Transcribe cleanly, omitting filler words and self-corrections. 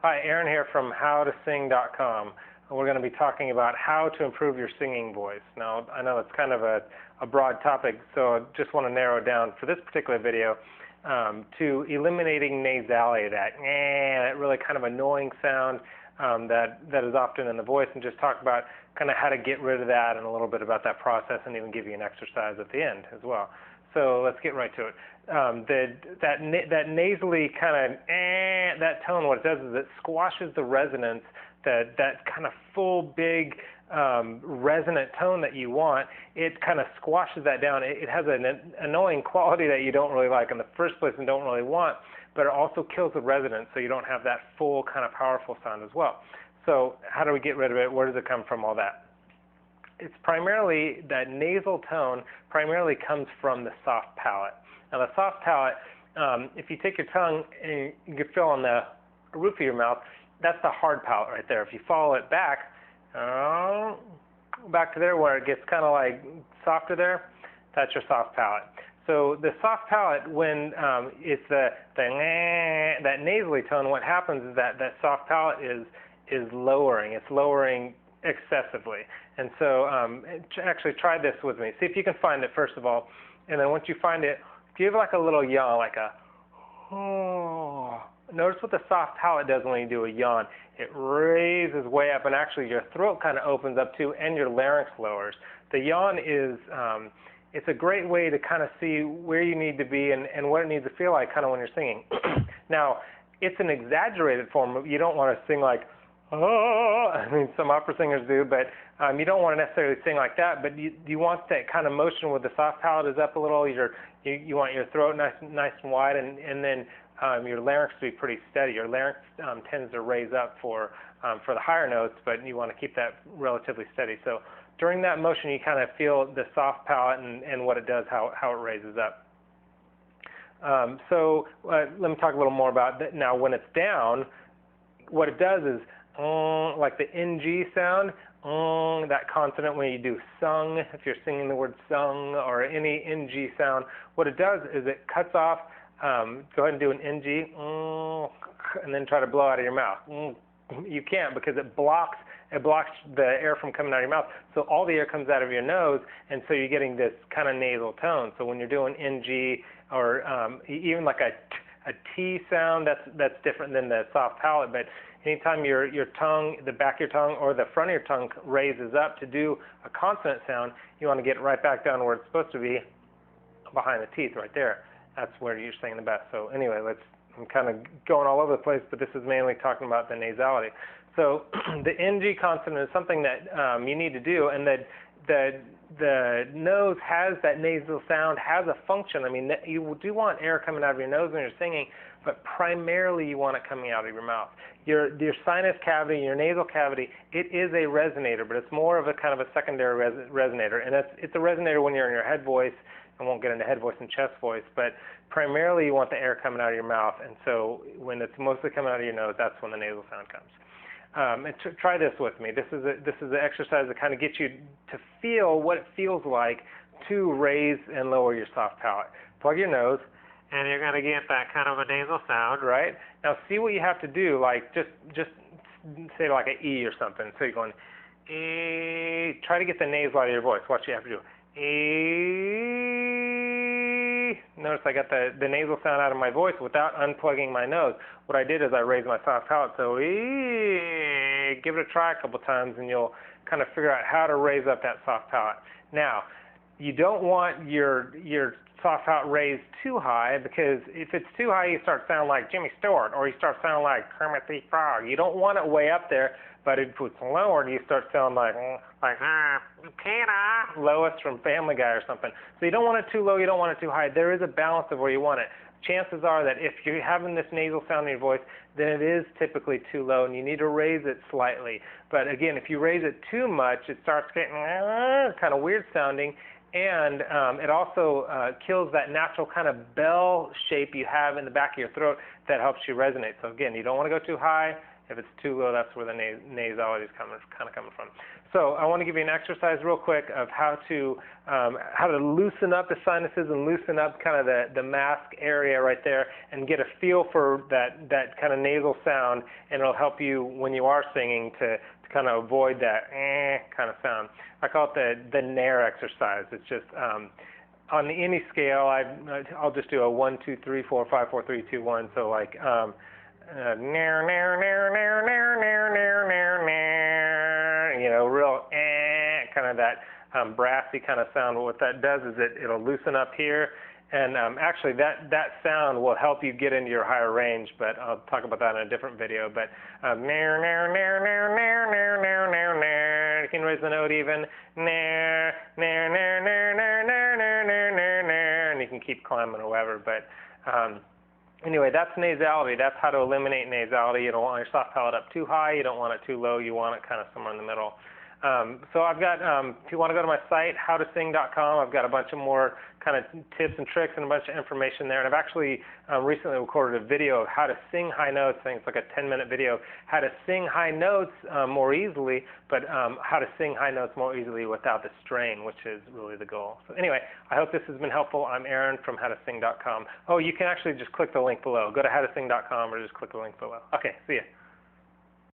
Hi, Aaron here from howtosing.com. We're going to be talking about how to improve your singing voice. Now, I know it's kind of a broad topic, so I just want to narrow it down for this particular video to eliminating nasality, that really kind of annoying sound that is often in the voice, and just talk about kind of how to get rid of that and a little bit about that process, and even give you an exercise at the end as well. So let's get right to it. That nasally kind of that tone, what it does is it squashes the resonance, that kind of full, big, resonant tone that you want. It kind of squashes that down. It has an annoying quality that you don't really like in the first place and don't really want, but it also kills the resonance, so you don't have that full kind of powerful sound as well. So how do we get rid of it? Where does it come from, all that? It's primarily, that nasal tone primarily comes from the soft palate. Now the soft palate, if you take your tongue and you can feel on the roof of your mouth, that's the hard palate right there. If you follow it back to there where it gets kind of like softer there, that's your soft palate. So the soft palate, when it's that nasally tone, what happens is that soft palate is lowering. It's lowering excessively. And so actually try this with me. See if you can find it first of all, and then once you find it, give like a little yawn, like a Notice what the soft palate does when you do a yawn. It raises way up, and actually your throat kind of opens up too, and your larynx lowers. The yawn is it's a great way to kind of see where you need to be and what it needs to feel like kind of when you're singing. Now, it's an exaggerated form. You don't want to sing like, oh, I mean, some opera singers do, but you don't want to necessarily sing like that, but you want that kind of motion where the soft palate is up a little. You want your throat nice and wide, and then your larynx to be pretty steady. Your larynx tends to raise up for the higher notes, but you want to keep that relatively steady. So during that motion, you kind of feel the soft palate and what it does, how it raises up. So let me talk a little more about that. Now, when it's down, what it does is like the NG sound, that consonant when you do sung, if you're singing the word sung or any NG sound, what it does is it cuts off. Go ahead and do an NG, and then try to blow out of your mouth. You can't, because it blocks the air from coming out of your mouth. So all the air comes out of your nose, and so you're getting this kind of nasal tone. So when you're doing NG or even like a T sound, that's different than the soft palate. But anytime your tongue, the back of your tongue or the front of your tongue raises up to do a consonant sound, you want to get right back down where it's supposed to be, behind the teeth right there. That's where you're singing the best. So anyway, I'm kind of going all over the place, but this is mainly talking about the nasality. So the NG consonant is something that you need to do, and that the nose has that nasal sound, has a function. I mean, you do want air coming out of your nose when you're singing, but primarily you want it coming out of your mouth. Your sinus cavity, your nasal cavity, it is a resonator, but it's more of a kind of a secondary resonator, and it's a resonator when you're in your head voice. I won't get into head voice and chest voice, but primarily you want the air coming out of your mouth, and so when it's mostly coming out of your nose, that's when the nasal sound comes. And try this with me. This is an exercise that kind of gets you to feel what it feels like to raise and lower your soft palate. Plug your nose, and you're going to get that kind of a nasal sound, right? Now see what you have to do, like just say like an E or something. So you're going, E. Try to get the nasal out of your voice. Watch what you have to do. E. Notice I got the nasal sound out of my voice without unplugging my nose. What I did is I raised my soft palate, so E. Give it a try a couple times, and you'll kind of figure out how to raise up that soft palate. Now, you don't want your soft palate raised too high, because if it's too high, you start sounding like Jimmy Stewart, or you start sounding like Kermit the Frog. You don't want it way up there. But if it's lower, you start sounding like Lois from Family Guy or something. So you don't want it too low, you don't want it too high. There is a balance of where you want it. Chances are that if you're having this nasal sound in your voice, then it is typically too low, and you need to raise it slightly. But again, if you raise it too much, it starts getting kind of weird sounding, and it also kills that natural kind of bell shape you have in the back of your throat that helps you resonate. So again, you don't want to go too high. If it's too low, that's where the nasality is kind of coming from. So I want to give you an exercise real quick of how to loosen up the sinuses and loosen up kind of the mask area right there and get a feel for that kind of nasal sound, and it'll help you when you are singing to kind of avoid that kind of sound. I call it the Nair exercise. It's just on any scale, I'll just do a 1, 2, 3, 4, 5, 4, 3, 2, 1. So like Nair, Nair, Nair, Nair, Nair, Nair, Nair, Nair, Nair, you know, real kind of that brassy kind of sound. What that does is it'll loosen up here, and actually that sound will help you get into your higher range, but I'll talk about that in a different video. But Nair, Nair, Nair, Nair, Nair, Nair, Nair, Nair, Nair. You can raise the note even. Nair, Nair, Nair, Nair, Nair, Nair, Nair, Nair, Nair, Nair, and you can keep climbing or whatever. But anyway, that's nasality. That's how to eliminate nasality. You don't want your soft palate up too high. You don't want it too low. You want it kind of somewhere in the middle. So I've got, if you want to go to my site, howtosing.com, I've got a bunch of more kind of tips and tricks and a bunch of information there. And I've actually recently recorded a video of how to sing high notes. I think it's like a 10-minute video, how to sing high notes more easily, but how to sing high notes more easily without the strain, which is really the goal. So anyway, I hope this has been helpful. I'm Aaron from howtosing.com. Oh, you can actually just click the link below. Go to howtosing.com or just click the link below. Okay, see ya.